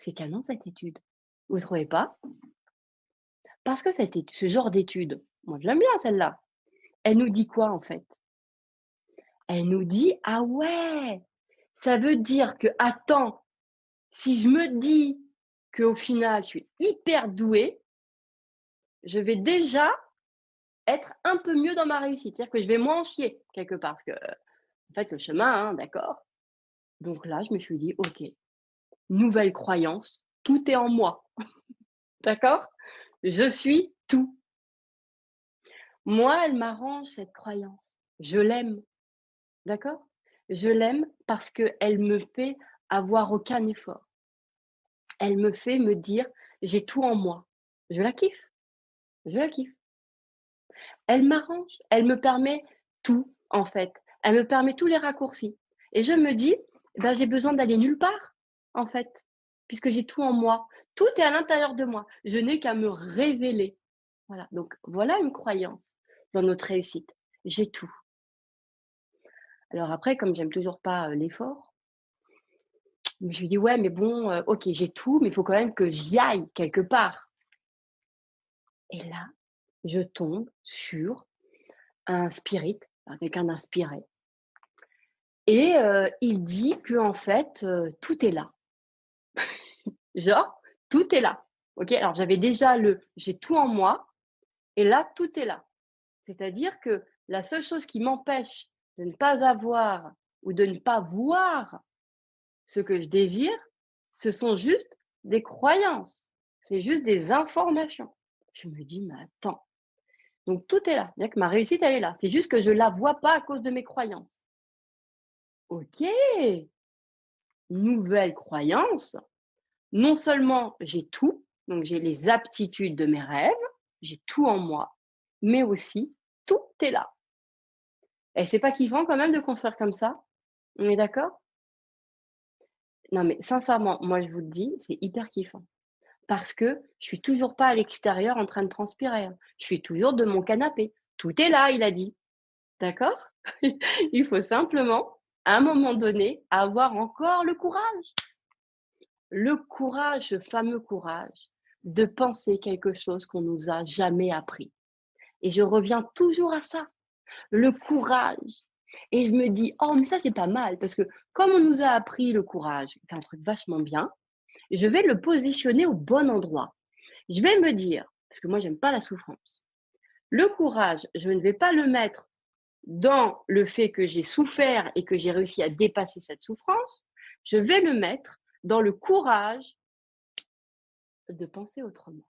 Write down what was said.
C'est canon cette étude. Vous trouvez pas? Parce que ce genre d'étude, moi je l'aime bien celle-là. Elle nous dit quoi en fait? Elle nous dit: «Ah ouais, ça veut dire que attends, si je me dis qu'au final je suis hyper douée, je vais déjà être un peu mieux dans ma réussite». C'est-à-dire que je vais moins en chier quelque part parce que, en fait le chemin, hein, d'accord? Donc là, je me suis dit: «OK, nouvelle croyance, tout est en moi». D'accord? Je suis tout. Moi, elle m'arrange cette croyance. Je l'aime, d'accord? Je l'aime parce qu'elle me fait avoir aucun effort. Elle me fait me dire: «J'ai tout en moi». Je la kiffe, je la kiffe. Elle m'arrange, elle me permet tout, en fait. Elle me permet tous les raccourcis et je me dis: «Ben, j'ai besoin d'aller nulle part, en fait, puisque j'ai tout en moi. Tout est à l'intérieur de moi. Je n'ai qu'à me révéler». Voilà, donc voilà une croyance dans notre réussite. J'ai tout. Alors après, comme j'aime toujours pas, l'effort, je me suis dit: «Ouais, mais bon, OK, j'ai tout, mais il faut quand même que j'y aille quelque part». Et là, je tombe sur un spirit, enfin quelqu'un d'inspiré et il dit qu'en fait, tout est là. Genre, tout est là. OK? Alors j'avais déjà le «j'ai tout en moi» et là, tout est là. C'est-à-dire que la seule chose qui m'empêche de ne pas avoir ou de ne pas voir ce que je désire, ce sont juste des croyances. C'est juste des informations. Je me dis: «Mais attends, donc tout est là, c'est-à-dire que ma réussite, elle est là. C'est juste que je la vois pas à cause de mes croyances». OK, nouvelle croyance. Non seulement j'ai tout, donc j'ai les aptitudes de mes rêves, j'ai tout en moi, mais aussi tout est là. Et c'est pas kiffant quand même de construire comme ça? On est d'accord? Non mais sincèrement, moi je vous le dis, c'est hyper kiffant. Parce que je suis toujours pas à l'extérieur en train de transpirer, hein. Je suis toujours de mon canapé. Tout est là, il a dit. D'accord? Il faut simplement, à un moment donné, avoir encore le courage, ce fameux courage de penser quelque chose qu'on nous a jamais appris. Et je reviens toujours à ça, le courage. Et je me dis: «Oh mais ça c'est pas mal» parce que comme on nous a appris le courage, c'est un truc vachement bien, je vais le positionner au bon endroit. Je vais me dire, parce que moi j'aime pas la souffrance, le courage, je ne vais pas le mettre dans le fait que j'ai souffert et que j'ai réussi à dépasser cette souffrance, je vais le mettre dans le courage de penser autrement.